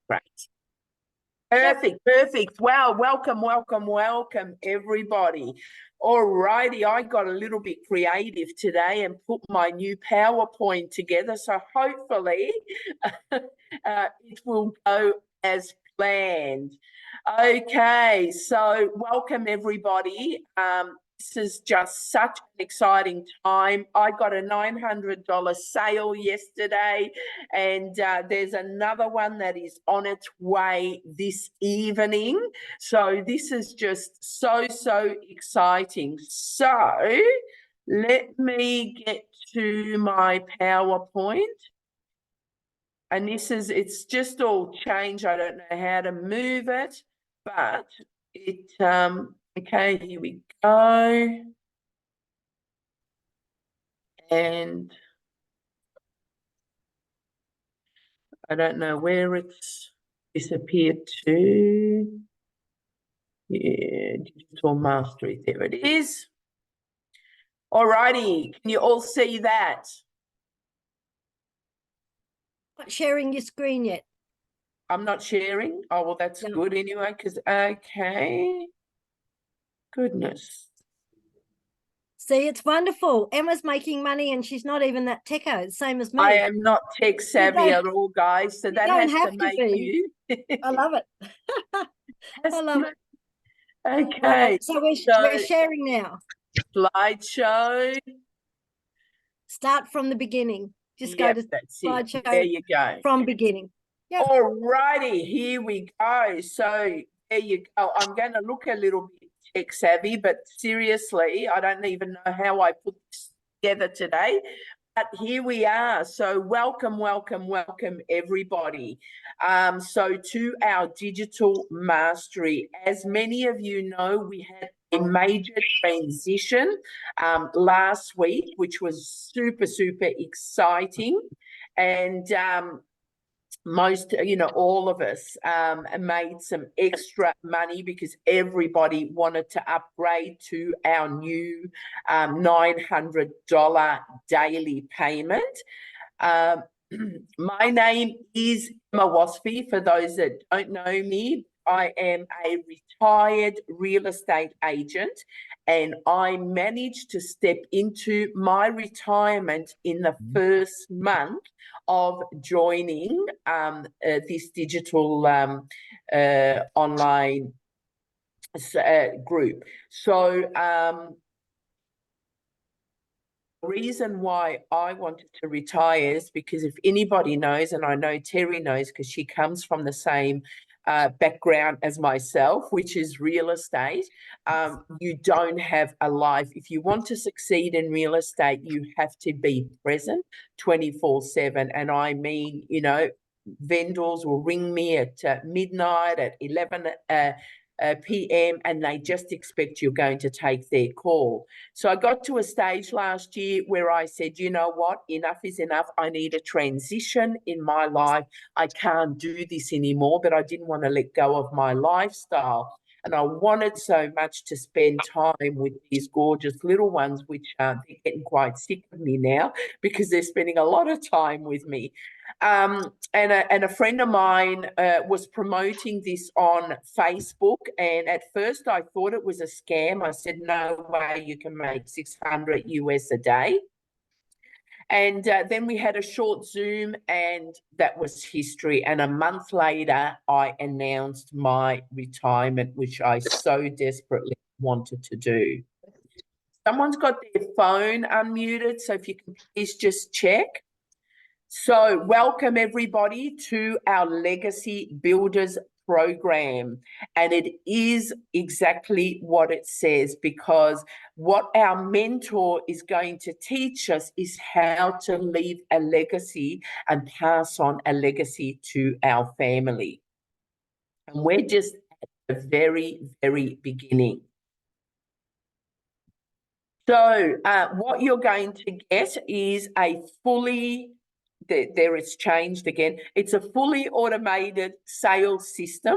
Great. Perfect. Wow, welcome, everybody. All righty, I got a little bit creative today and put my new PowerPoint together, so hopefully it will go as planned. Okay, so welcome, everybody. This is just such an exciting time. I got a $900 sale yesterday, and there's another one that is on its way this evening. So this is just so exciting. So let me get to my PowerPoint. And it's just all changed. I don't know how to move it, but it, okay, here we go. And I don't know where it's disappeared to. Yeah, digital mastery, there it is. All righty, can you all see that? Not sharing your screen yet. I'm not sharing? Oh, well, that's good anyway, because, okay. Goodness. See, it's wonderful. Emma's making money and she's not even that techo, same as me. I am not tech savvy at all, guys, so that has to make you. I love it. I love it. Okay. So we're sharing now. Slideshow. Start from the beginning. Just go to slideshow. There you go. From beginning. Yep. All righty, here we go. So there you go. I'm going to look a little bit tech savvy, but seriously, I don't even know how I put this together today. But here we are. So welcome, everybody. So to our digital mastery, as many of you know, we had a major transition last week, which was super exciting. And most, all of us made some extra money because everybody wanted to upgrade to our new $900 daily payment. My name is Emma Wasfy. For those that don't know me, I am a retired real estate agent, and I managed to step into my retirement in the first month of joining this digital online group. So the reason why I wanted to retire is because if anybody knows, and I know Terry knows because she comes from the same background as myself, which is real estate, you don't have a life. If you want to succeed in real estate, you have to be present 24/7. And I mean, vendors will ring me at midnight, at 11 p.m. and they just expect you're going to take their call. So I got to a stage last year where I said, you know what, enough is enough. I need a transition in my life. I can't do this anymore, but I didn't want to let go of my lifestyle. And I wanted so much to spend time with these gorgeous little ones, which they're getting quite sick of me now because they're spending a lot of time with me. And a friend of mine was promoting this on Facebook, and at first I thought it was a scam. I said, no way you can make 600 US a day. And then we had a short Zoom, and that was history. And a month later, I announced my retirement, which I so desperately wanted to do. Someone's got their phone unmuted, so if you can please just check. So welcome everybody to our Legacy Builders program, and it is exactly what it says, because what our mentor is going to teach us is how to leave a legacy and pass on a legacy to our family. And we're just at the very beginning. So what you're going to get is a fully, there it's changed again. It's a fully automated sales system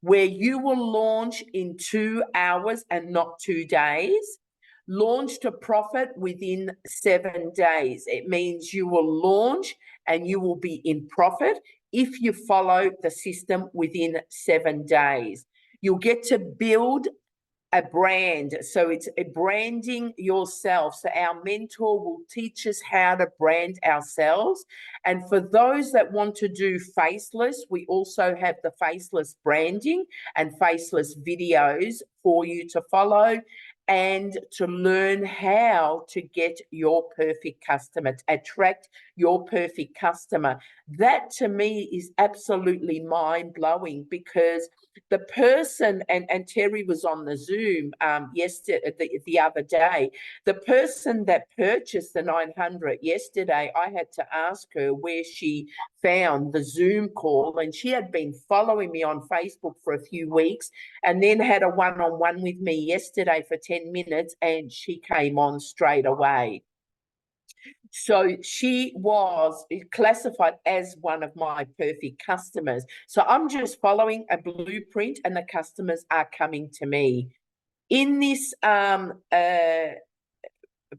where you will launch in 2 hours and not 2 days. Launch to profit within 7 days. It means you will launch and you will be in profit if you follow the system within 7 days. You'll get to build a brand. So it's a branding yourself. So our mentor will teach us how to brand ourselves. And for those that want to do faceless, we also have the faceless branding and faceless videos for you to follow and to learn how to get your perfect customer, to attract your perfect customer. That to me is absolutely mind-blowing, because the person, and Terry was on the Zoom yesterday, the other day, the person that purchased the 900 yesterday, I had to ask her where she found the Zoom call, and she had been following me on Facebook for a few weeks and then had a one-on-one with me yesterday for 10 minutes, and she came on straight away. So she was classified as one of my perfect customers. So I'm just following a blueprint and the customers are coming to me. In this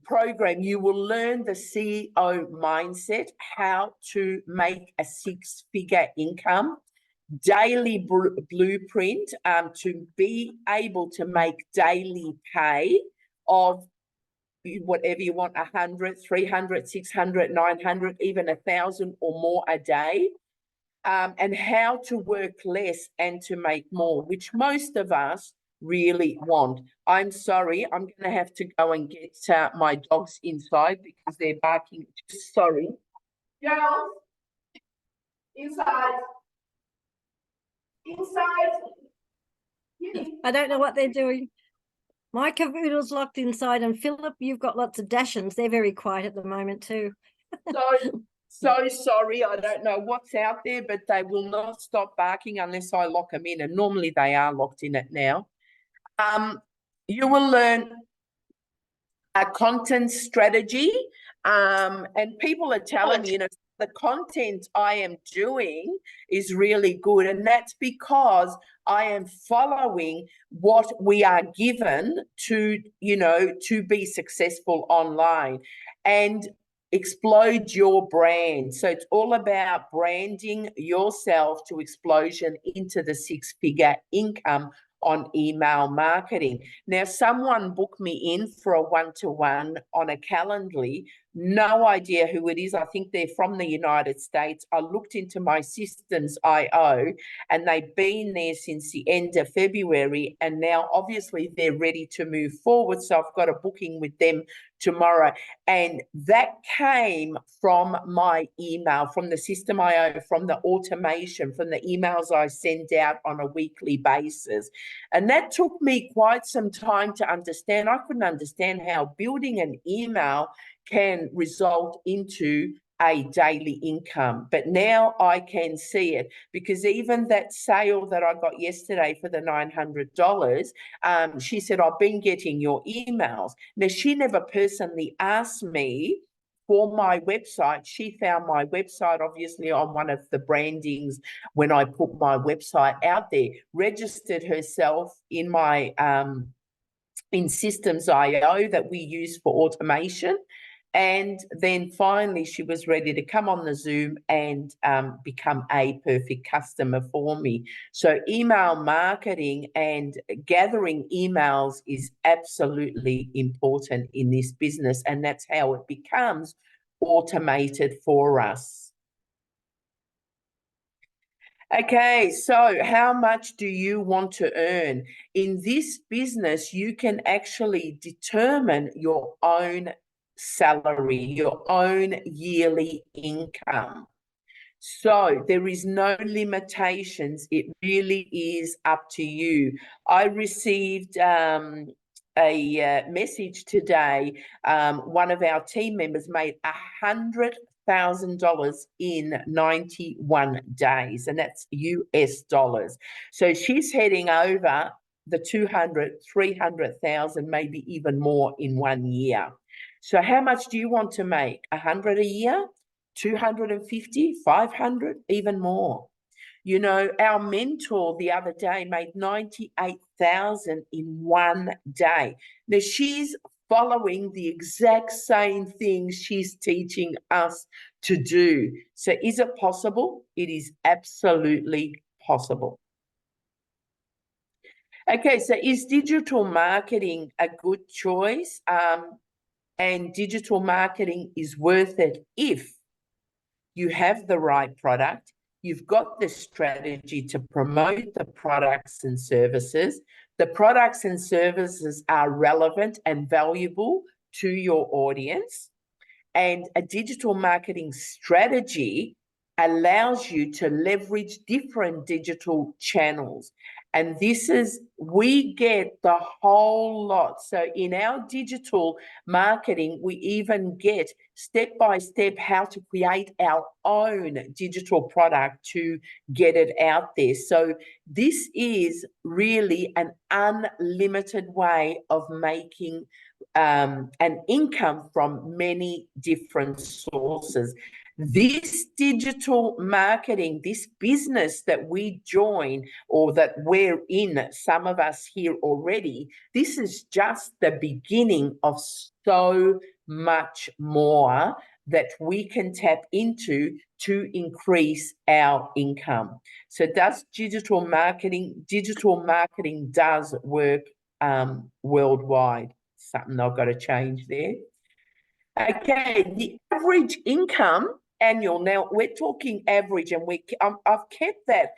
program, you will learn the CEO mindset, how to make a 6-figure income, daily blueprint to be able to make daily pay of whatever you want, 100, 300, 600, 900, even 1,000 or more a day, and how to work less and to make more, which most of us really want. I'm sorry, I'm going to have to go and get my dogs inside because they're barking. Sorry. Girls, inside. Inside. I don't know what they're doing. My cavoodle's locked inside, and Philip, you've got lots of Dachshunds. They're very quiet at the moment too. So sorry, I don't know what's out there, but they will not stop barking unless I lock them in, and normally they are locked in it now. You will learn a content strategy, and people are telling me, the content I am doing is really good, and that's because I am following what we are given to, to be successful online and explode your brand. So it's all about branding yourself to explosion into the 6-figure income on email marketing. Now, someone booked me in for a one-to-one on a Calendly. No idea who it is. I think they're from the United States. I looked into my systems IO, and they've been there since the end of February, and now obviously they're ready to move forward. So I've got a booking with them tomorrow. And that came from my email, from the system IO, from the automation, from the emails I send out on a weekly basis. And that took me quite some time to understand. I couldn't understand how building an email can result into a daily income. But now I can see it, because even that sale that I got yesterday for the $900, she said, I've been getting your emails. Now, she never personally asked me for my website. She found my website, obviously, on one of the brandings when I put my website out there, registered herself in my in Systems IO that we use for automation. And then finally, she was ready to come on the Zoom and become a perfect customer for me. So email marketing and gathering emails is absolutely important in this business. And that's how it becomes automated for us. Okay, so how much do you want to earn? In this business, you can actually determine your own salary, your own yearly income. So there is no limitations. It really is up to you. I received a message today. One of our team members made $100,000 in 91 days, and that's US dollars. So she's heading over the 200, 300,000, maybe even more in 1 year. So how much do you want to make? 100 a year, 250, 500, even more? You know, our mentor the other day made 98,000 in 1 day. Now she's following the exact same thing she's teaching us to do. So is it possible? It is absolutely possible. Okay, so is digital marketing a good choice? And digital marketing is worth it if you have the right product, you've got the strategy to promote the products and services, the products and services are relevant and valuable to your audience, and a digital marketing strategy allows you to leverage different digital channels. And this is, we get the whole lot. So in our digital marketing, we even get step-by-step how to create our own digital product to get it out there. So this is really an unlimited way of making an income from many different sources. This digital marketing, this business that we join or that we're in, some of us here already, this is just the beginning of so much more that we can tap into to increase our income. So does digital marketing does work worldwide. Something I've got to change there. Okay, the average income annual. Now we're talking average, and I've kept that,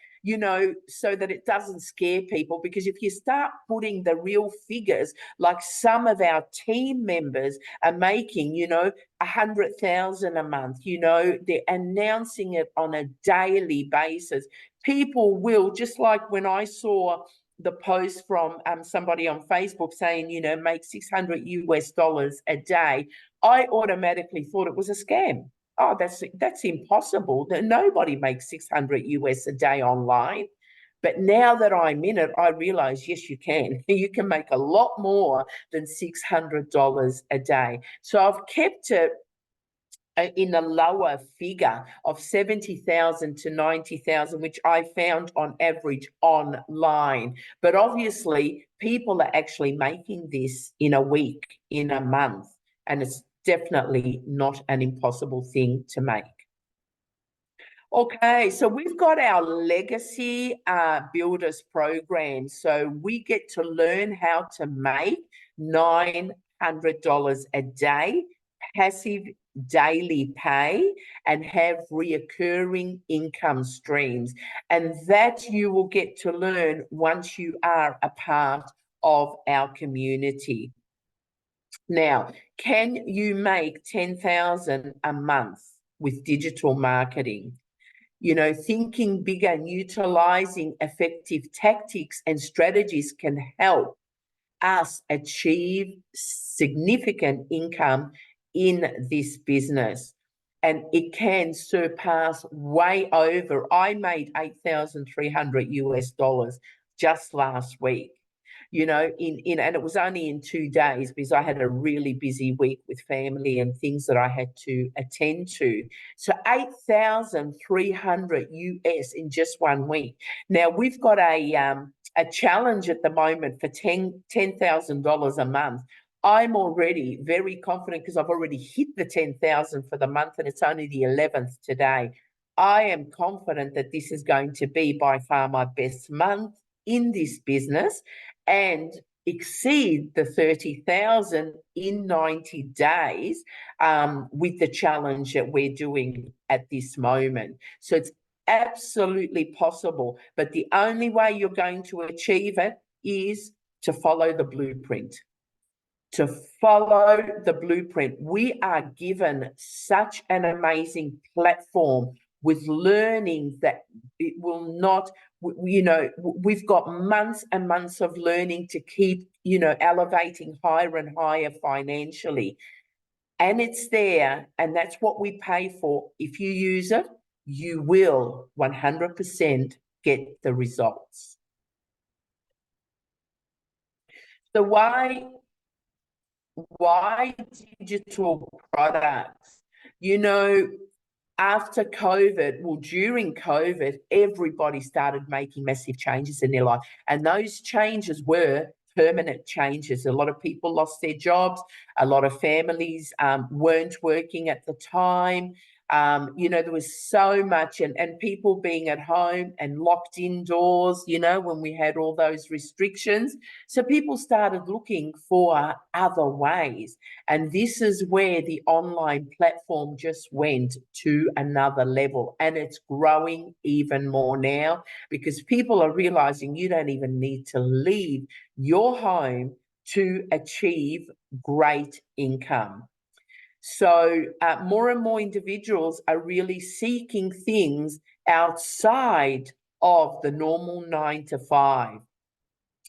so that it doesn't scare people, because if you start putting the real figures, like some of our team members are making, 100,000 a month, they're announcing it on a daily basis. People will, just like when I saw the post from somebody on Facebook saying, make $600 a day, I automatically thought it was a scam. Oh, that's impossible. Nobody makes $600 a day online. But now that I'm in it, I realize, yes, you can. You can make a lot more than $600 a day. So I've kept it in a lower figure of 70,000 to 90,000, which I found on average online. But obviously, people are actually making this in a week, in a month, and it's definitely not an impossible thing to make. Okay, so we've got our Legacy Builders program. So we get to learn how to make $900 a day, passive daily pay, and have reoccurring income streams. And that you will get to learn once you are a part of our community. Now, can you make $10,000 a month with digital marketing? Thinking bigger and utilizing effective tactics and strategies can help us achieve significant income in this business. And it can surpass way over. I made $8,300 just last week. And it was only in 2 days, because I had a really busy week with family and things that I had to attend to. So $8,300 in just 1 week. Now we've got a challenge at the moment for $10,000 a month. I'm already very confident, because I've already hit the 10,000 for the month, and it's only the 11th today. I am confident that this is going to be by far my best month in this business, and exceed the 30,000 in 90 days with the challenge that we're doing at this moment. So it's absolutely possible, but the only way you're going to achieve it is to follow the blueprint. To follow the blueprint. We are given such an amazing platform with learning that it will not, we've got months and months of learning to keep, elevating higher and higher financially. And it's there, and that's what we pay for. If you use it, you will 100% get the results. So why digital products? After COVID, during COVID, everybody started making massive changes in their life. And those changes were permanent changes. A lot of people lost their jobs. A lot of families weren't working at the time. You know, there was so much, and people being at home and locked indoors, you know, when we had all those restrictions. So people started looking for other ways. And this is where the online platform just went to another level. And it's growing even more now because people are realizing you don't even need to leave your home to achieve great income. So more and more individuals are really seeking things outside of the normal 9 to 5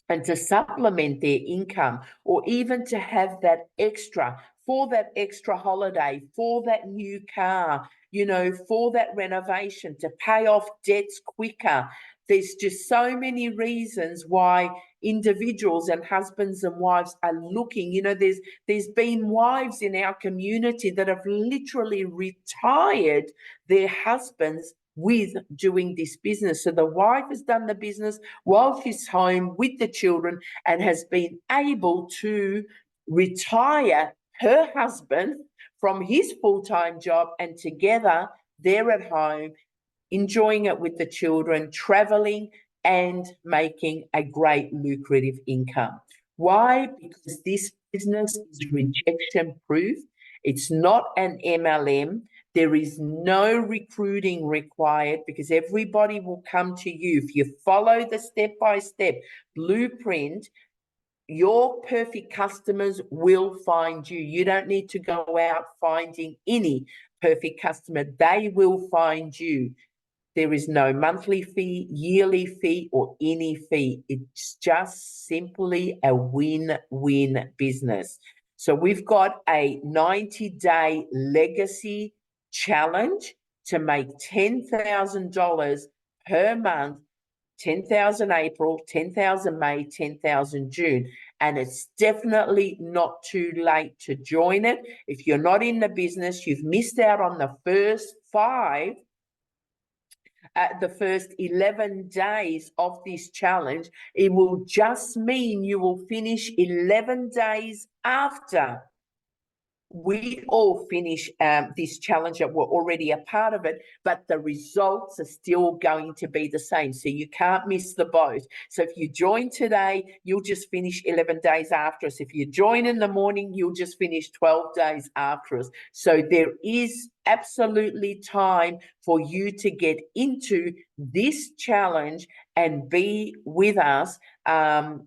and to supplement their income, or even to have that extra for that extra holiday, for that new car, you know, for that renovation, to pay off debts quicker. There's just so many reasons why individuals and husbands and wives are looking. You know, there's been wives in our community that have literally retired their husbands with doing this business. So the wife has done the business while she's home with the children and has been able to retire her husband from his full-time job, and together they're at home enjoying it with the children, traveling and making a great lucrative income. Why? Because this business is rejection proof. It's not an MLM. There is no recruiting required because everybody will come to you. If you follow the step-by-step blueprint, your perfect customers will find you. You don't need to go out finding any perfect customer. They will find you. There is no monthly fee, yearly fee, or any fee. It's just simply a win-win business. So we've got a 90-day legacy challenge to make $10,000 per month, 10,000 April, 10,000 May, 10,000 June. And it's definitely not too late to join it. If you're not in the business, you've missed out on the first 11 days of this challenge. It will just mean you will finish 11 days after we all finish this challenge that we're already a part of it, but the results are still going to be the same. So you can't miss the boat. So if you join today, you'll just finish 11 days after us. If you join in the morning, you'll just finish 12 days after us. So there is absolutely time for you to get into this challenge and be with us,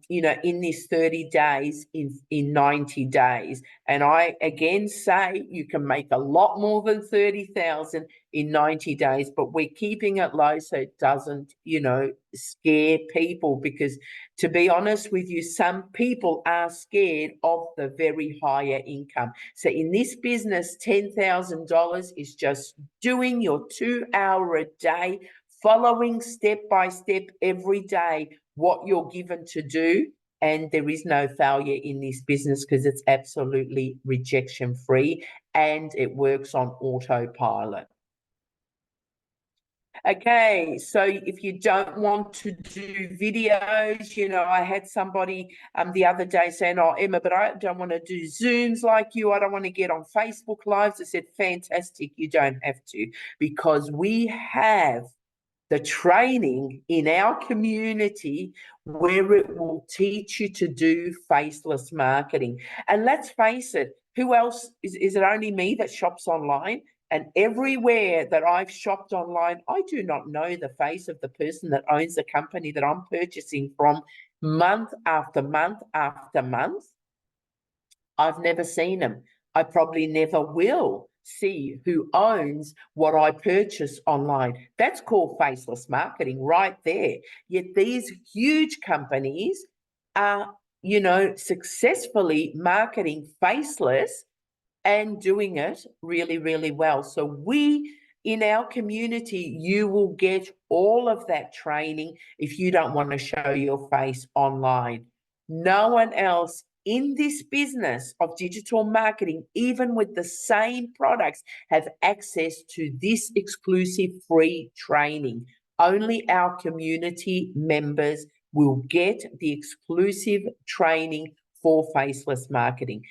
you know, in this 30 days, in 90 days. And I again say you can make a lot more than 30,000 in 90 days, but we're keeping it low so it doesn't, you know, scare people, because to be honest with you, some people are scared of the very higher income. So in this business, $10,000 is just doing your 2 hour a day, following step by step every day what you're given to do. And there is no failure in this business because it's absolutely rejection free and it works on autopilot. Okay, so if you don't want to do videos, you know, I had somebody the other day saying, oh, Emma, but I don't want to do Zooms like you. I don't want to get on Facebook Lives. I said, fantastic, you don't have to, because we have the training in our community where it will teach you to do faceless marketing. And let's face it, who else, is it only me that shops online? And everywhere that I've shopped online, I do not know the face of the person that owns the company that I'm purchasing from month after month after month. I've never seen them. I probably never will see who owns what I purchase online. That's called faceless marketing right there. Yet these huge companies are, you know, successfully marketing faceless and doing it really, really well. So we, in our community, you will get all of that training if you don't want to show your face online. No one else in this business of digital marketing, even with the same products, have access to this exclusive free training. Only our community members will get the exclusive training for faceless marketing.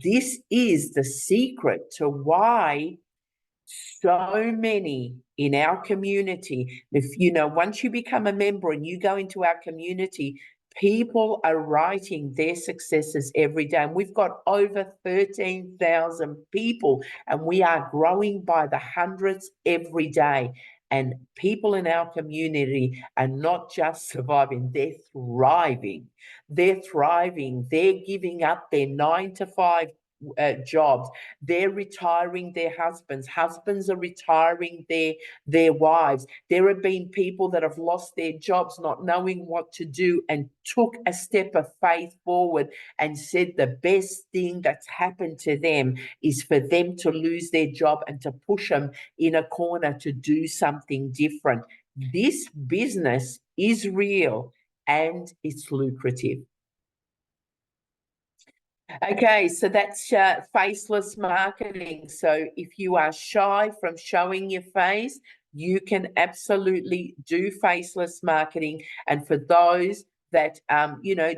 This is the secret to why so many in our community. If once you become a member and you go into our community, people are writing their successes every day. And we've got over 13,000 people, and we are growing by the hundreds every day. And people in our community are not just surviving, they're thriving. They're thriving. They're giving up their 9-to-5 jobs. They're retiring their husbands. Husbands are retiring their wives. There have been people that have lost their jobs, not knowing what to do, and took a step of faith forward and said the best thing that's happened to them is for them to lose their job and to push them in a corner to do something different. This business is real and it's lucrative. Okay, so that's faceless marketing. So if you are shy from showing your face, you can absolutely do faceless marketing. And for those that,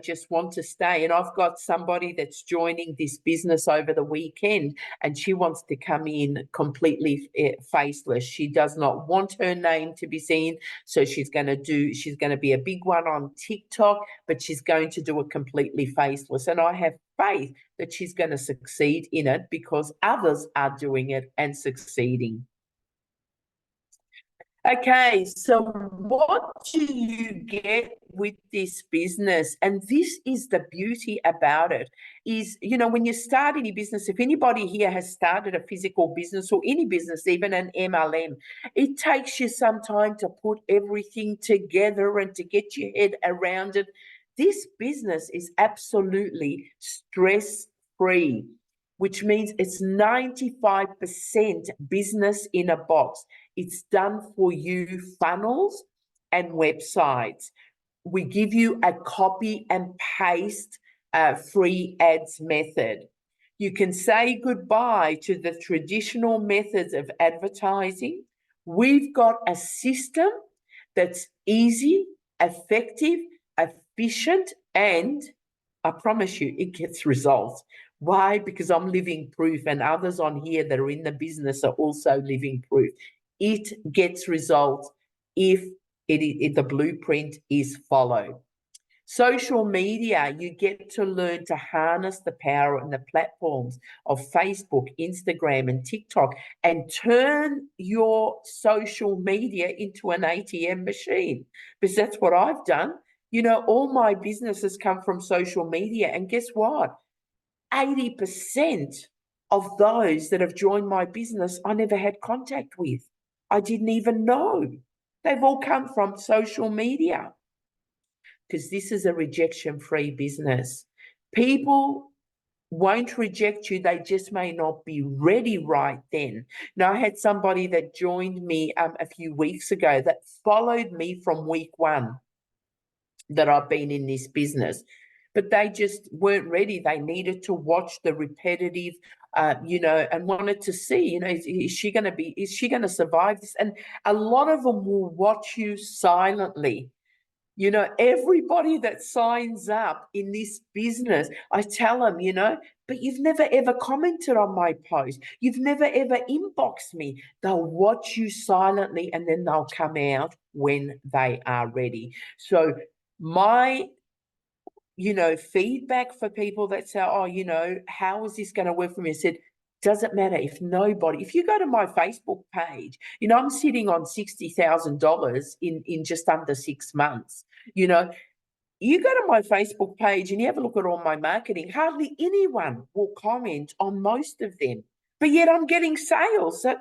just want to stay, and I've got somebody that's joining this business over the weekend, and she wants to come in completely faceless. She does not want her name to be seen. So she's going to be a big one on TikTok, but she's going to do it completely faceless. And I have faith that she's going to succeed in it because others are doing it and succeeding. Okay, so what do you get with this business? And this is the beauty about it is, when you start any business, if anybody here has started a physical business or any business, even an MLM, it takes you some time to put everything together and to get your head around it. This business is absolutely stress-free, which means it's 95% business in a box. It's done for you funnels and websites. We give you a copy and paste free ads method. You can say goodbye to the traditional methods of advertising. We've got a system that's easy, effective, efficient, and I promise you, it gets results. Why? Because I'm living proof, and others on here that are in the business are also living proof. It gets results if the blueprint is followed. Social media, you get to learn to harness the power and the platforms of Facebook, Instagram, and TikTok, and turn your social media into an ATM machine, because that's what I've done. All my businesses come from social media, and guess what? 80% of those that have joined my business, I never had contact with. I didn't even know. They've all come from social media, because this is a rejection-free business. People won't reject you. They just may not be ready right then. Now, I had somebody that joined me a few weeks ago that followed me from week 1 that I've been in this business, but they just weren't ready. They needed to watch the repetitive, and wanted to see, is she going to survive this? And a lot of them will watch you silently. Everybody that signs up in this business, I tell them, but you've never ever commented on my post. You've never ever inboxed me. They'll watch you silently, and then they'll come out when they are ready. So my, feedback for people that say, oh, how is this going to work for me? I said, doesn't matter if you go to my Facebook page, I'm sitting on $60,000 in just under 6 months. You go to my Facebook page and you have a look at all my marketing, hardly anyone will comment on most of them, but yet I'm getting sales. So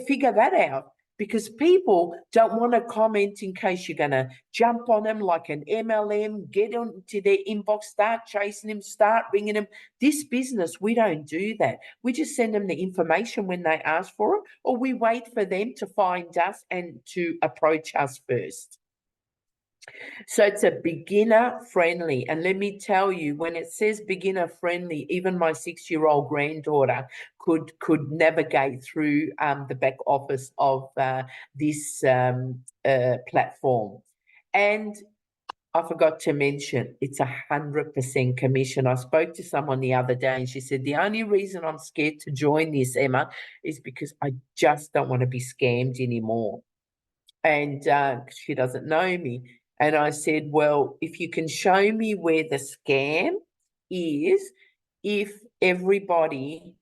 figure that out, because people don't want to comment in case you're going to jump on them like an MLM, get onto their inbox, start chasing them, start ringing them. This business, we don't do that. We just send them the information when they ask for it, or we wait for them to find us and to approach us first. So it's a beginner friendly. And let me tell you, when it says beginner friendly, even my 6-year-old granddaughter could navigate through the back office of this platform. And I forgot to mention, it's 100% commission. I spoke to someone the other day and she said, the only reason I'm scared to join this, Emma, is because I just don't want to be scammed anymore. And she doesn't know me. And I said, well, if you can show me where the scam is, if everybody,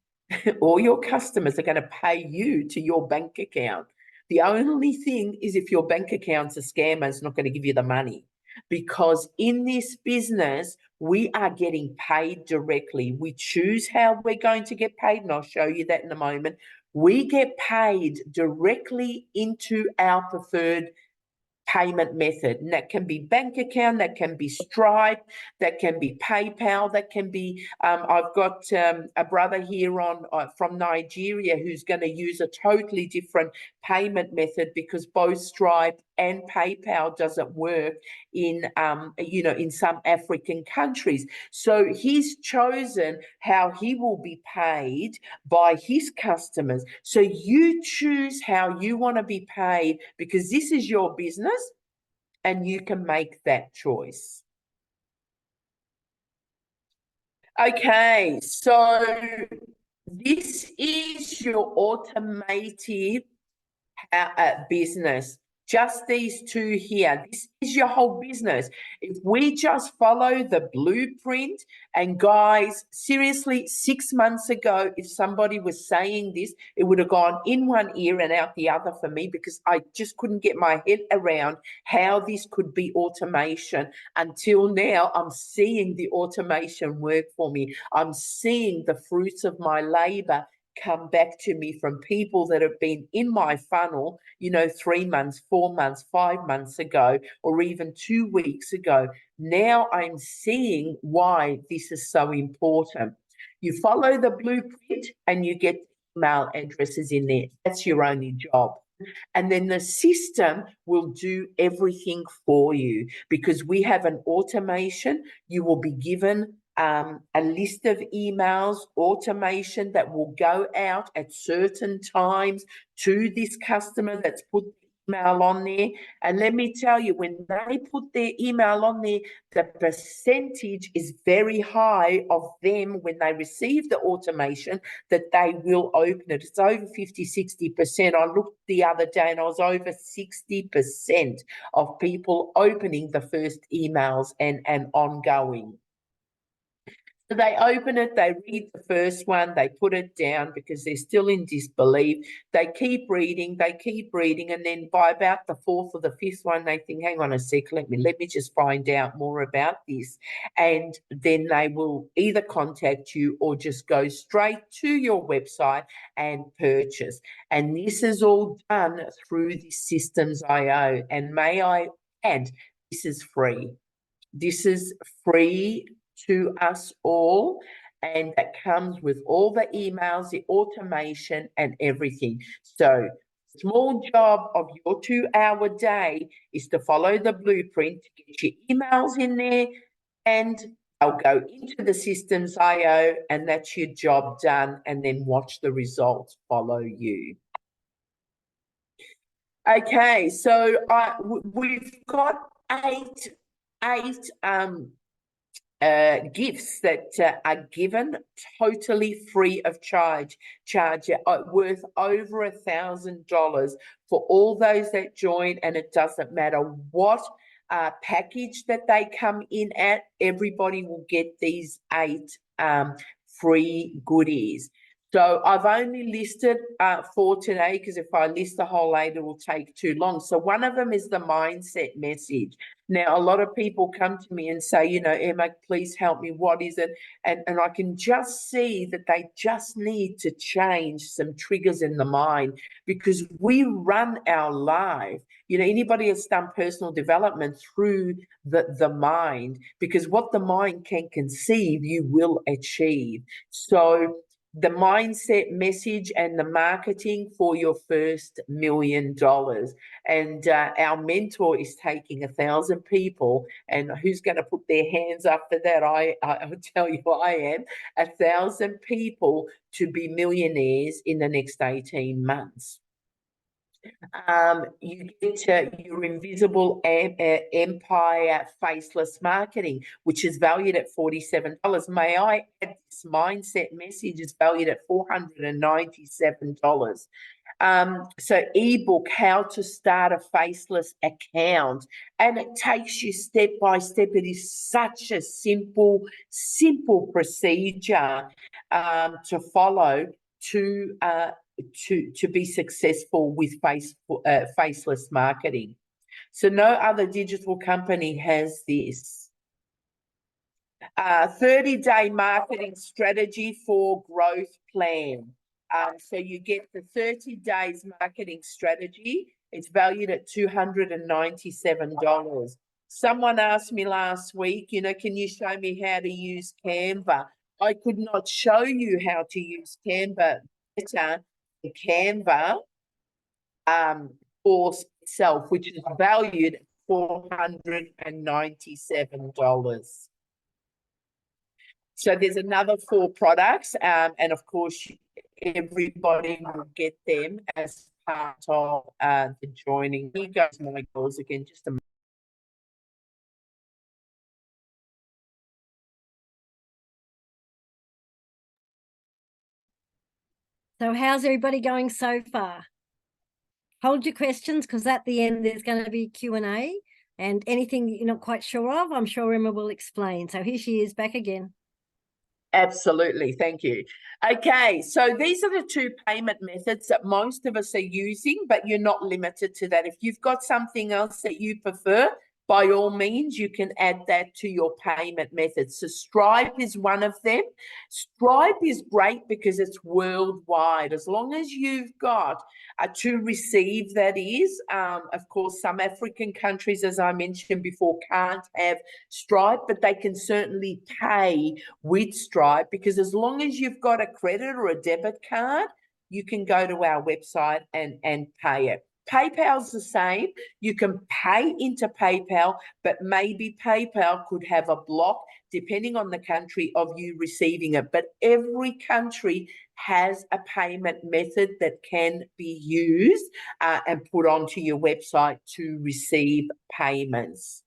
all your customers are going to pay you to your bank account. The only thing is if your bank account's a scammer, it's not going to give you the money. Because in this business, we are getting paid directly. We choose how we're going to get paid, and I'll show you that in a moment. We get paid directly into our preferred payment method, and that can be bank account, that can be Stripe, that can be PayPal, that can be I've got a brother here on from Nigeria who's going to use a totally different payment method because both Stripe and PayPal doesn't work in in some African countries. So he's chosen how he will be paid by his customers. So you choose how you want to be paid because this is your business and you can make that choice. Okay, so this is your automated business. Just these two here. This is your whole business. If we just follow the blueprint, and guys, seriously, 6 months ago, if somebody was saying this, it would have gone in one ear and out the other for me because I just couldn't get my head around how this could be automation. Until now, I'm seeing the automation work for me. I'm seeing the fruits of my labor come back to me from people that have been in my funnel, 3 months, 4 months, 5 months ago, or even 2 weeks ago. Now I'm seeing why this is so important. You follow the blueprint and you get email addresses in there. That's your only job. And then the system will do everything for you because we have an automation. You will be given a list of emails, automation that will go out at certain times to this customer that's put the email on there. And let me tell you, when they put their email on there, the percentage is very high of them when they receive the automation that they will open it. It's over 50, 60%. I looked the other day and I was over 60% of people opening the first emails and ongoing. So they open it, they read the first one, they put it down because they're still in disbelief. They keep reading, and then by about the fourth or the fifth one, they think, hang on a sec, let me just find out more about this. And then they will either contact you or just go straight to your website and purchase. And this is all done through the Systems.io. And may I add, this is free. This is free to us all, and that comes with all the emails, the automation, and everything. So small job of your 2-hour day is to follow the blueprint, to get your emails in there, and they'll go into the Systems.io, and that's your job done, and then watch the results follow you. Okay, so we've got eight gifts that are given totally free of charge, worth over $1,000 for all those that join, and it doesn't matter what package that they come in at, everybody will get these 8 free goodies. So I've only listed 4 today because if I list the whole 8, it will take too long. So one of them is the mindset message. Now, a lot of people come to me and say, Emma, please help me. What is it? And I can just see that they just need to change some triggers in the mind because we run our life. Anybody that's done personal development through the mind, because what the mind can conceive, you will achieve. So the mindset message and the marketing for your first $1 million. And our mentor is taking 1,000 people, and who's going to put their hands up for that? I'll tell you I am. 1,000 people to be millionaires in the next 18 months. You get your invisible empire faceless marketing, which is valued at $47. May I add, this mindset message is valued at $497. So ebook, how to start a faceless account, and it takes you step by step. It is such a simple procedure to follow to be successful with faceless marketing. So no other digital company has this. 30-day marketing strategy for growth plan. So you get the 30 days marketing strategy. It's valued at $297. Someone asked me last week, can you show me how to use Canva? I could not show you how to use Canva better than Canva course itself, which is valued at $497. So there's another 4 products, and of course, everybody will get them as part of the joining. Here goes my goals again, just a moment. So how's everybody going so far? Hold your questions, because at the end there's going to be Q&A, and anything that you're not quite sure of, I'm sure Emma will explain. So here she is back again. Absolutely, thank you. Okay, so these are the 2 payment methods that most of us are using, but you're not limited to that. If you've got something else that you prefer, by all means, you can add that to your payment methods. So Stripe is one of them. Stripe is great because it's worldwide. As long as you've got to receive, that is, of course, some African countries, as I mentioned before, can't have Stripe, but they can certainly pay with Stripe, because as long as you've got a credit or a debit card, you can go to our website and pay it. PayPal's the same. You can pay into PayPal, but maybe PayPal could have a block, depending on the country, of you receiving it. But every country has a payment method that can be used and put onto your website to receive payments.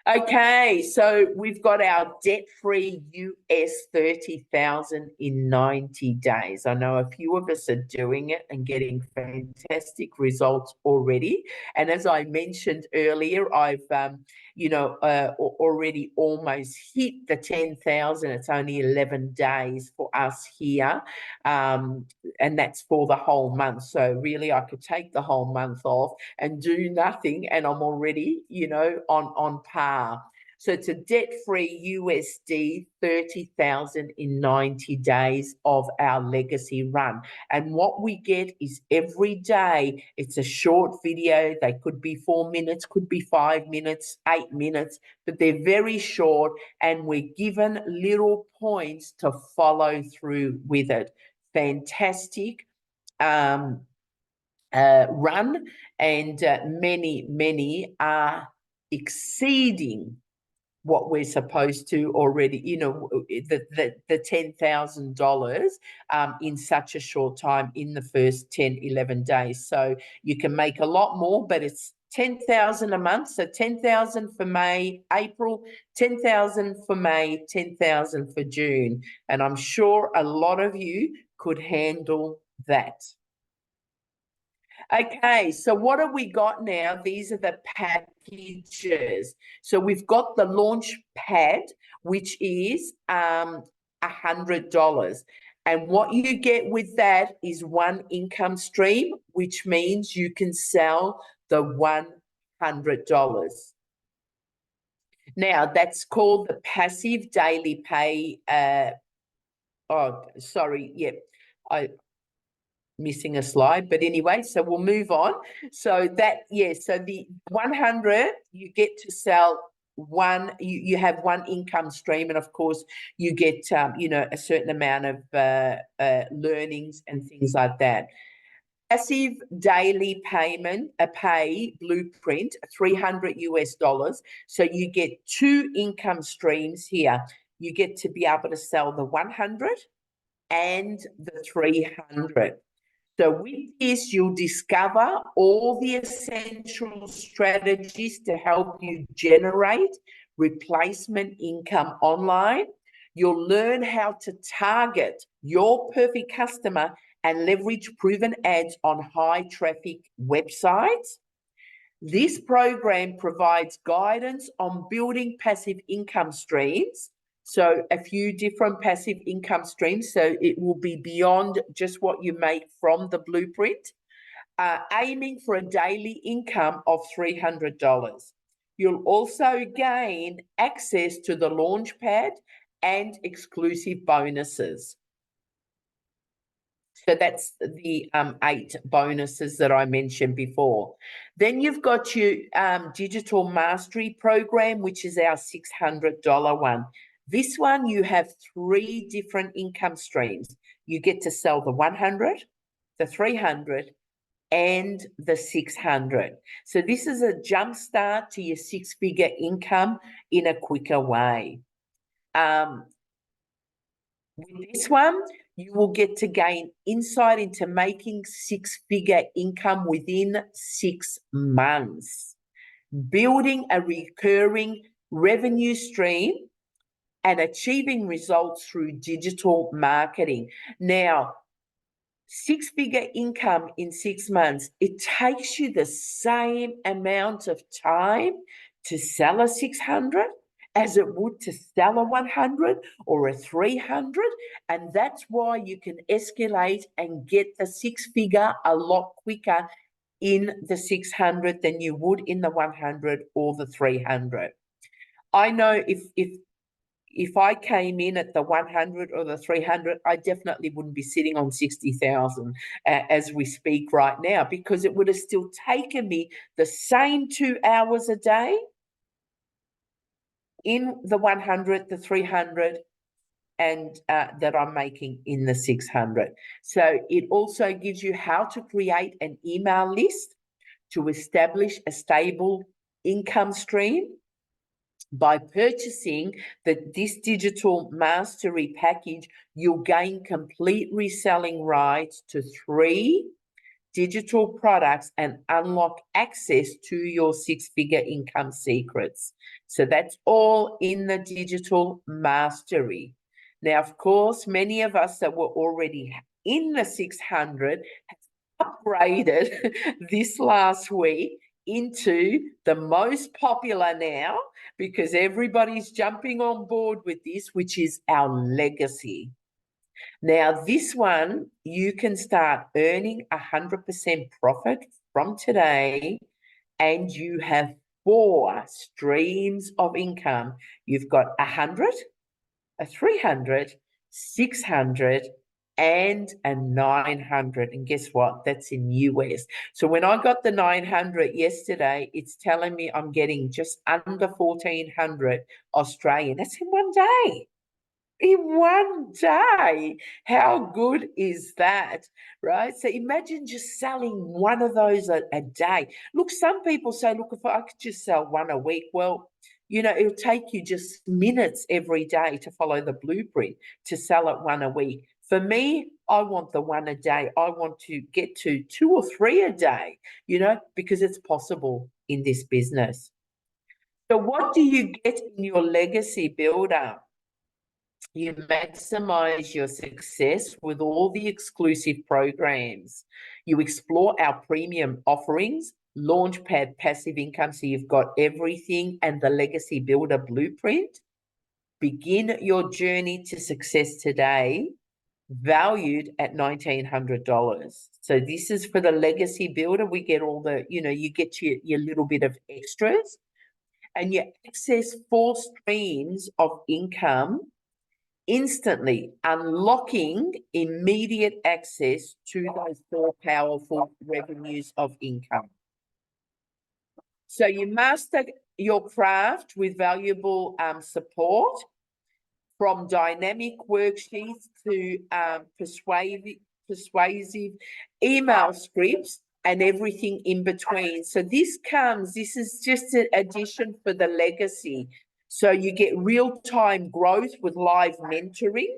Okay, so we've got our debt-free US 30,000 in 90 days. I know a few of us are doing it and getting fantastic results already. And as I mentioned earlier, I've already almost hit the 10,000. It's only 11 days for us here, and that's for the whole month. So really, I could take the whole month off and do nothing, and I'm already, on par. So it's a debt-free USD 30,000 in 90 days of our legacy run. And what we get is every day, it's a short video. They could be 4 minutes, could be 5 minutes, 8 minutes, but they're very short, and we're given little points to follow through with it. Fantastic run, and many are exceeding what we're supposed to already, the $10,000 in such a short time in the first 10, 11 days. So you can make a lot more, but it's 10,000 a month. So 10,000 for May, April, 10,000 for May, 10,000 for June. And I'm sure a lot of you could handle that. Okay, so what have we got now? These are the packages. So we've got the launch pad, which is $100. And what you get with that is 1 income stream, which means you can sell the $100. Now, that's called the passive daily pay. Missing a slide, but anyway, so we'll move on. So so the 100, you get to sell you have 1 income stream, and of course you get a certain amount of learnings and things like that. Passive daily pay blueprint, $300. So you get 2 income streams here. You get to be able to sell the 100, and the 300. So with this, you'll discover all the essential strategies to help you generate replacement income online. You'll learn how to target your perfect customer and leverage proven ads on high traffic websites. This program provides guidance on building passive income streams. So a few different passive income streams. So it will be beyond just what you make from the blueprint, aiming for a daily income of $300. You'll also gain access to the Launchpad and exclusive bonuses. So that's the 8 bonuses that I mentioned before. Then you've got your digital mastery program, which is our $600 one. This one, you have 3 different income streams. You get to sell the 100, the 300, and the 600. So this is a jump start to your 6-figure income in a quicker way. With this one, you will get to gain insight into making 6-figure income within 6 months, building a recurring revenue stream, and achieving results through digital marketing. Now, 6-figure income in 6 months, it takes you the same amount of time to sell a 600 as it would to sell a 100 or a 300. And that's why you can escalate and get the 6-figure a lot quicker in the 600 than you would in the 100 or the 300. I know if I came in at the 100 or the 300, I definitely wouldn't be sitting on 60,000 as we speak right now, because it would have still taken me the same 2 hours a day in the 100, the 300, and that I'm making in the 600. So it also gives you how to create an email list to establish a stable income stream. By purchasing this digital mastery package, you'll gain complete reselling rights to 3 digital products and unlock access to your 6-figure income secrets. So that's all in the digital mastery. Now, of course, many of us that were already in the 600 have upgraded this last week into the most popular now, because everybody's jumping on board with this, which is our legacy. Now, this one, you can start earning 100% profit from today, and you have 4 streams of income. You've got 100, a 300, 600, and a 900. And guess what? That's in US. So when I got the 900 yesterday, it's telling me I'm getting just under 1,400 Australian. That's in one day. In one day. How good is that, right? So imagine just selling one of those a day. Look, some people say, look, if I could just sell one a week, well, you know, it'll take you just minutes every day to follow the blueprint to sell it one a week. For me, I want the one a day. I want to get to 2 or 3 a day, you know, because it's possible in this business. So what do you get in your legacy builder? You maximize your success with all the exclusive programs. You explore our premium offerings, Launchpad passive income, so you've got everything, and the Legacy Builder Blueprint. Begin your journey to success today, valued at $1,900. So this is for the Legacy Builder. We get all the, you know, you get your little bit of extras, and you access 4 streams of income instantly, unlocking immediate access to those 4 powerful revenues of income. So you master your craft with valuable support, from dynamic worksheets to persuasive email scripts and everything in between. So this is just an addition for the legacy. So you get real-time growth with live mentoring.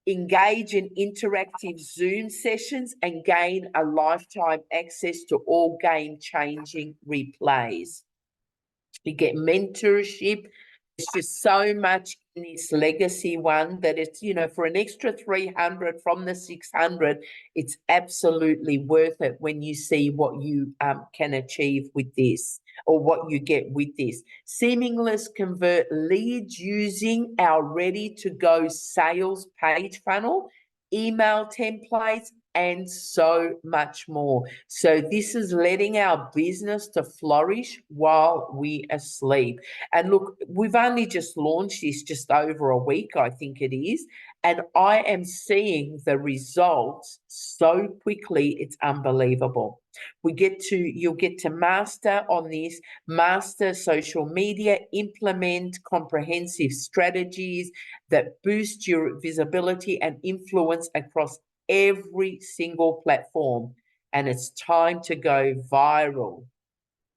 engage in interactive Zoom sessions, and gain a lifetime access to all game-changing replays. You get mentorship. It's just so much in this legacy one that it's, you know, for an extra 300 from the 600, it's absolutely worth it when you see what you can achieve with this, or what you get with this. Seamless convert leads using our ready-to-go sales page funnel, email templates, and so much more. So this is letting our business to flourish while we are asleep. And look, we've only just launched this just over a week, I think it is, and I am seeing the results so quickly, it's unbelievable. You'll get to master on this, master social media, implement comprehensive strategies that boost your visibility and influence across every single platform. And it's time to go viral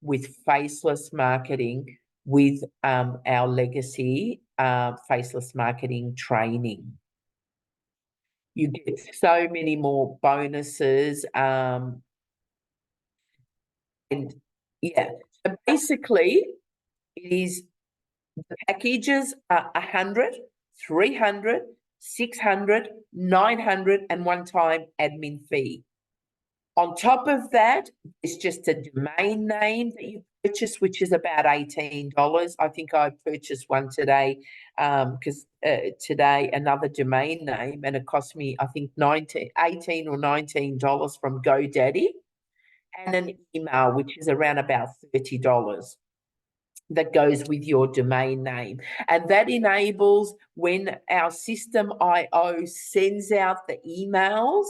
with faceless marketing, with our legacy faceless marketing training. You get so many more bonuses. And yeah, so basically it is, the packages are 100, 300, 600, 900, and one-time admin fee. On top of that, it's just a domain name that you purchase, which is about $18. I think I purchased one today, because today another domain name, and it cost me, I think, $18 or $19 from GoDaddy, and an email, which is around about $30. That goes with your domain name. And that enables, when our system IO sends out the emails,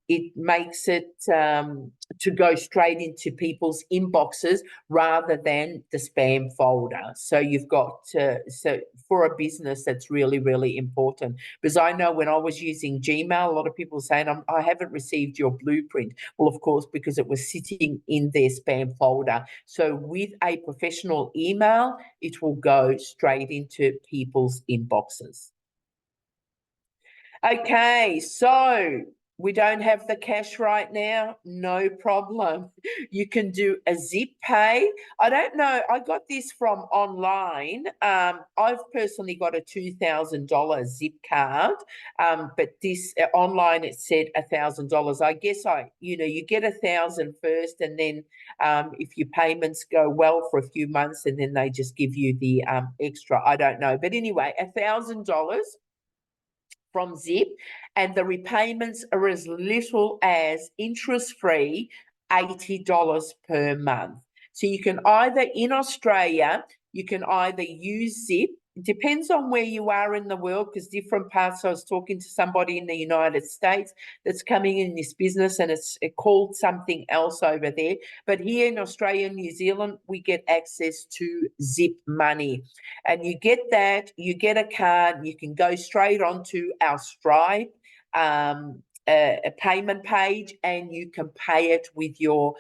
it makes it to go straight into people's inboxes rather than the spam folder. So you've got so for a business, that's really, really important, because I know when I was using Gmail, a lot of people saying, I haven't received your blueprint. Well, of course, because it was sitting in their spam folder. So with a professional email, it will go straight into people's inboxes. Okay, so we don't have the cash right now, no problem. You can do a zip pay. I don't know, I got this from online. I've personally got a $2,000 zip card, but this online, it said $1,000. I guess you get 1,000 first, and then if your payments go well for a few months, and then they just give you the extra. I don't know, but anyway, $1,000 from Zip, and the repayments are as little as interest-free $80 per month. So you can either, in Australia, you can either use Zip. It depends on where you are in the world, because different parts. I was talking to somebody in the United States that's coming in this business, and it's called something else over there. But here in Australia and New Zealand, we get access to Zip Money. And you get that, you get a card, you can go straight onto our Stripe a payment page, and you can pay it with your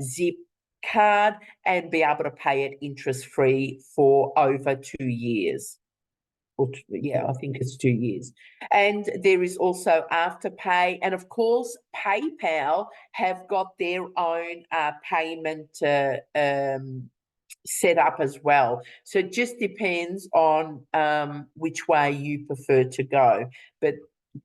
Zip card and be able to pay it interest-free for over 2 years. Yeah, I think it's 2 years. And there is also Afterpay, and of course PayPal have got their own payment set up as well. So it just depends on which way you prefer to go. But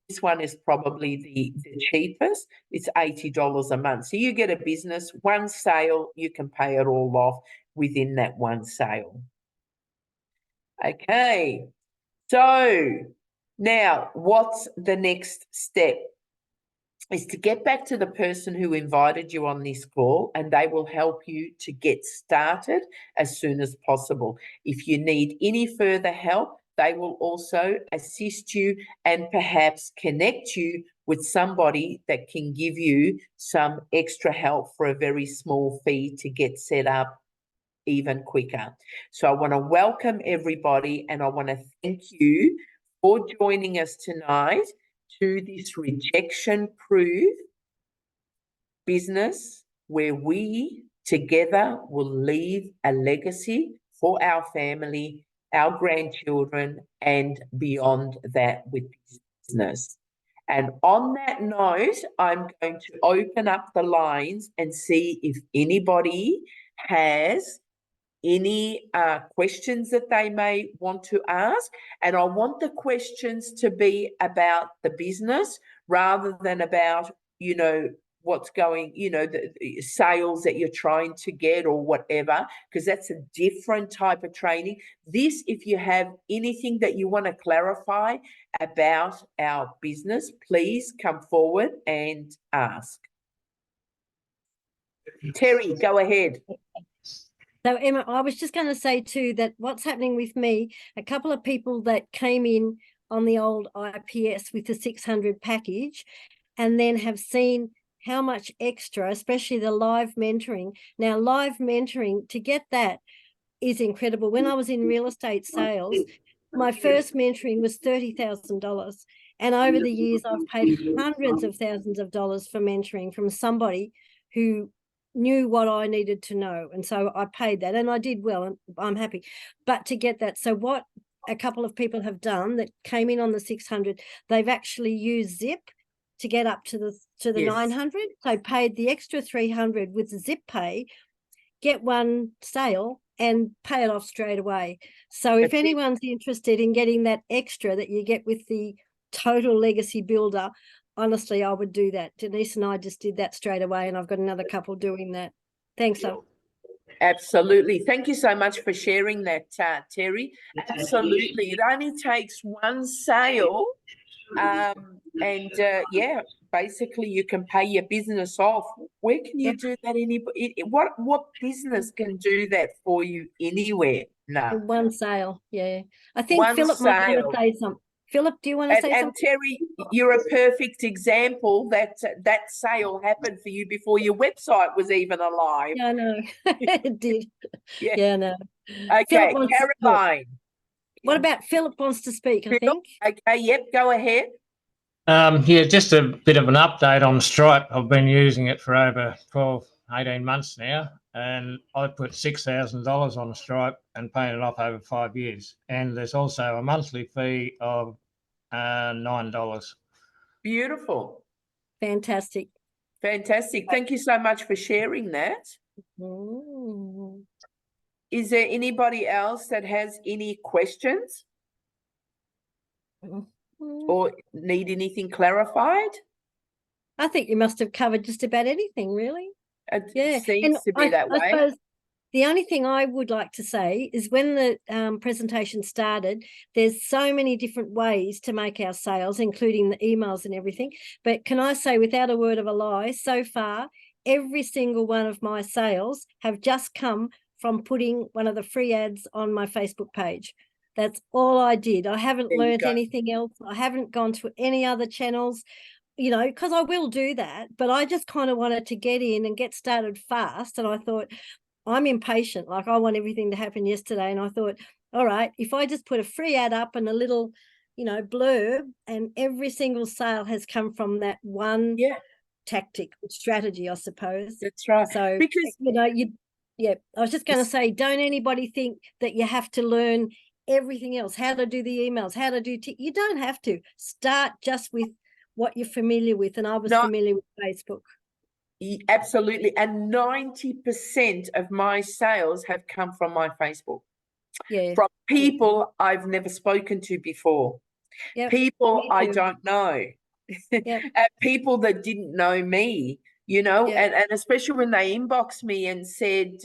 this one is probably the cheapest. It's $80 a month. So you get a business, one sale, you can pay it all off within that one sale. Okay, so now what's the next step? Is to get back to the person who invited you on this call, and they will help you to get started as soon as possible. If you need any further help, they will also assist you and perhaps connect you with somebody that can give you some extra help for a very small fee to get set up even quicker. So I want to welcome everybody, and I want to thank you for joining us tonight to this rejection-proof business, where we together will leave a legacy for our family our grandchildren, and beyond that with business. And on that note, I'm going to open up the lines and see if anybody has any questions that they may want to ask. And I want the questions to be about the business rather than about, what's going, the sales that you're trying to get or whatever, because that's a different type of training. This, if you have anything that you want to clarify about our business, please come forward and ask. Terry, go ahead. So, Emma, I was just going to say too that what's happening with me, a couple of people that came in on the old IPS with the 600 package and then have seen how much extra, especially the live mentoring. Now, live mentoring, to get that is incredible. When I was in real estate sales, my first mentoring was $30,000. And over the years, I've paid hundreds of thousands of dollars for mentoring from somebody who knew what I needed to know. And so I paid that and I did well, and I'm happy. But to get that, so what a couple of people have done that came in on the 600, they've actually used Zip to get up to the yes. 900. So paid the extra 300 with the Zip Pay, get one sale and pay it off straight away. So if anyone's interested in getting that extra that you get with the Total Legacy Builder, honestly, I would do that. Denise and I just did that straight away, and I've got another couple doing that. Thanks, love. Absolutely. Thank you so much for sharing that, Terry. Absolutely. It only takes one sale, and yeah, basically you can pay your business off. Where can you do that? What business can do that for you anywhere? No. One sale, yeah. I think Philip might want to say something. Philip, do you want to say something? And Terry, you're a perfect example that that sale happened for you before your website was even alive. Yeah, I know. It did. Yeah, no. Okay, Caroline. What about Philip wants to speak, I think? Okay, yep, go ahead. Yeah, just a bit of an update on Stripe. I've been using it for over 12, 18 months now, and I put $6,000 on Stripe and paid it off over 5 years. And there's also a monthly fee of $9. Beautiful. Fantastic. Fantastic. Thank you so much for sharing that. Is there anybody else that has any questions or need anything clarified? I think you must have covered just about anything, really. It seems to be that way. I suppose the only thing I would like to say is when the presentation started, there's so many different ways to make our sales, including the emails and everything. But can I say, without a word of a lie, so far, every single one of my sales have just come from putting one of the free ads on my Facebook page. That's all I did. I haven't learned anything else. I haven't gone to any other channels, because I will do that. But I just kind of wanted to get in and get started fast. And I thought, I'm impatient. Like, I want everything to happen yesterday. And I thought, all right, if I just put a free ad up and a little, blurb, and every single sale has come from that one tactic, strategy, I suppose. That's right. So, because, I was just going to say, don't anybody think that you have to learn everything else, how to do the emails, how to do, you don't have to. Start just with what you're familiar with. And I was familiar with Facebook. Absolutely. And 90% of my sales have come from my Facebook. Yeah. From people I've never spoken to before. People I don't know. People that didn't know me, and especially when they inboxed me and said,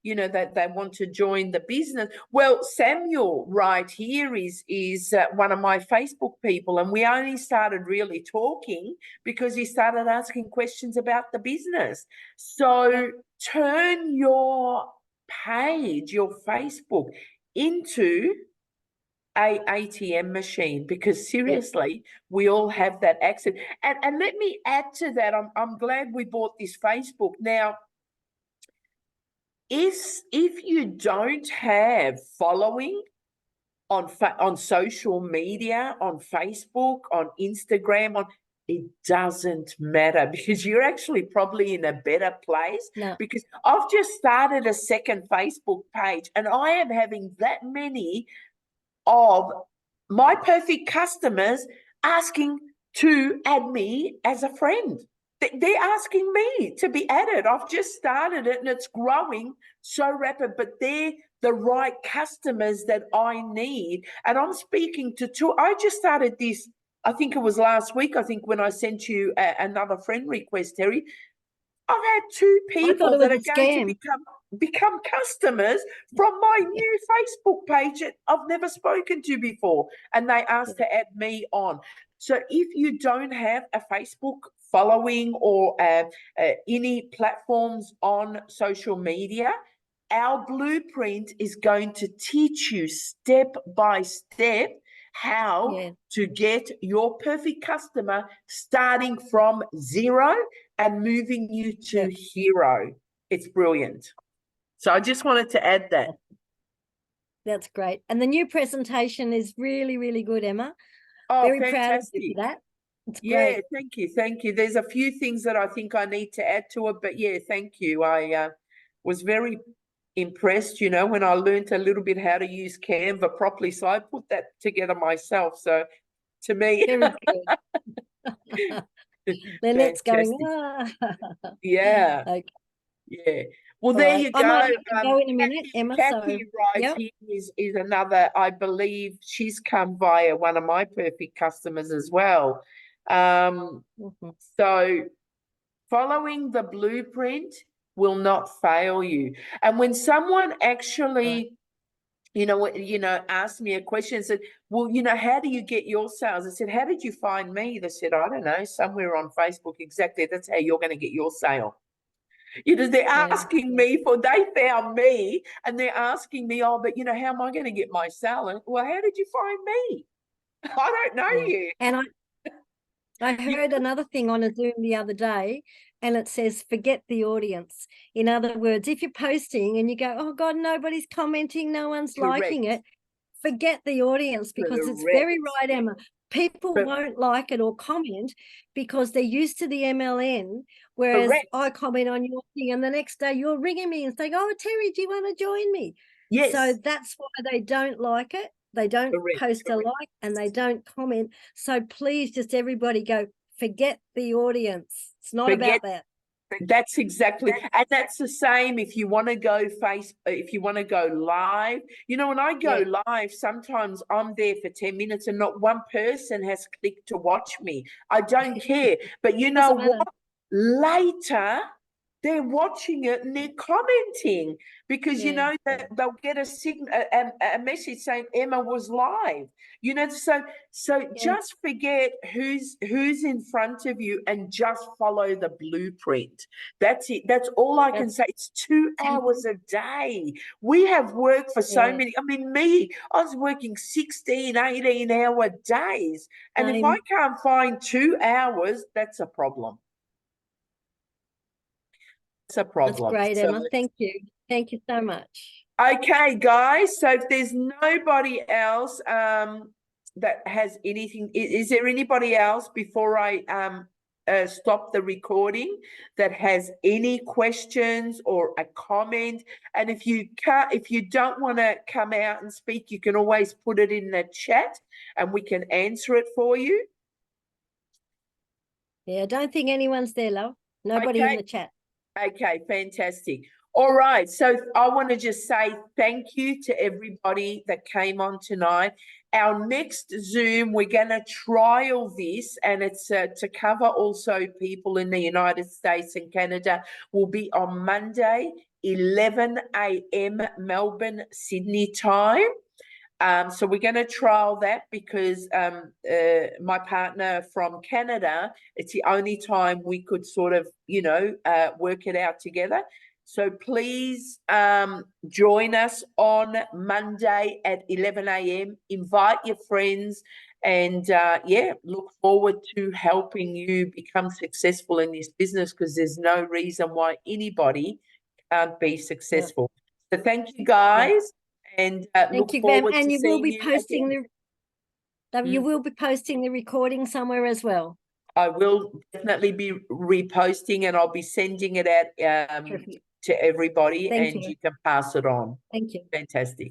that they want to join the business. Well, Samuel right here is one of my Facebook people, and we only started really talking because he started asking questions about the business. So turn your page, your Facebook, into a ATM machine, because seriously, we all have that access. And let me add to that, I'm glad we bought this Facebook. Now, if you don't have following on social media, on Facebook, on Instagram, it doesn't matter, because you're actually probably in a better place. Because I've just started a second Facebook page and I am having that many of my perfect customers asking to add me as a friend. They're asking me to be added. I've just started it and it's growing so rapid, but they're the right customers that I need. And I'm speaking to two. I just started this, I think it was last week, I think when I sent you another friend request, Terry. I've had two people that are going to become customers from my new Facebook page that I've never spoken to before, and they asked to add me on. So if you don't have a Facebook following or any platforms on social media, our blueprint is going to teach you step by step how to get your perfect customer starting from zero and moving you to hero. It's brilliant. So I just wanted to add that. That's great. And the new presentation is really, really good, Emma. Oh, very fantastic. proud of you for that. It's yeah, great. thank you. Thank you. There's a few things that I think I need to add to it, but yeah, thank you. I was very impressed, you know, when I learned a little bit how to use Canva properly. So I put that together myself. So to me, very good. Lynette's going, yeah. Okay. Yeah. Well, All there right. you I go. might have to go in a minute, Emma. Kathy Rice is another, I believe she's come via one of my perfect customers as well. So following the blueprint will not fail you. And when someone actually, you know, asked me a question and said, well, you know, how do you get your sales? I said, how did you find me? They said, I don't know, somewhere on Facebook. Exactly. That's how you're going to get your sale. You know, they're asking me they found me and they're asking me, oh, but you know, how am I going to get my sale? And, well, how did you find me? I don't know you. And I heard another thing on a Zoom the other day, and it says, forget the audience. In other words, if you're posting and you go, oh God, nobody's commenting, no one's liking it, forget the audience, because it's very right, Emma. People won't like it or comment because they're used to the MLN, whereas I comment on your thing and the next day you're ringing me and saying, oh, Terry, do you want to join me? Yes. So that's why they don't like it. They don't post a like and they don't comment. So please, just everybody go, forget the audience. It's not about that. That's exactly, and that's the same if you want to go if you want to go live. You know, when I go live, sometimes I'm there for 10 minutes and not one person has clicked to watch me. I don't care. But you know what? Later, they're watching it and they're commenting because you know that they'll get a message saying Emma was live. You know, so just forget who's in front of you and just follow the blueprint. That's it. That's all I can say. It's 2 hours a day. We have worked for so many. I mean, I was working 16, 18-hour days, and if I can't find 2 hours, that's a problem. A problem. That's great, Emma. Thank you. Thank you so much. Okay, guys. So if there's nobody else that has anything, is there anybody else before I stop the recording that has any questions or a comment? And if you don't want to come out and speak, you can always put it in the chat and we can answer it for you. Yeah, I don't think anyone's there, love. Nobody in the chat. Okay, fantastic. All right, so I want to just say thank you to everybody that came on tonight. Our next Zoom, we're going to trial this, and it's to cover also people in the United States and Canada, will be on Monday, 11 a.m. Melbourne, Sydney time. So we're going to trial that because my partner from Canada, it's the only time we could sort of, you know, work it out together. So please join us on Monday at 11 a.m. Invite your friends and, look forward to helping you become successful in this business because there's no reason why anybody can't be successful. So thank you, guys. And look forward to seeing you again. You will be posting the recording somewhere as well. I will definitely be reposting and I'll be sending it out to everybody. You can pass it on. Thank you. Fantastic.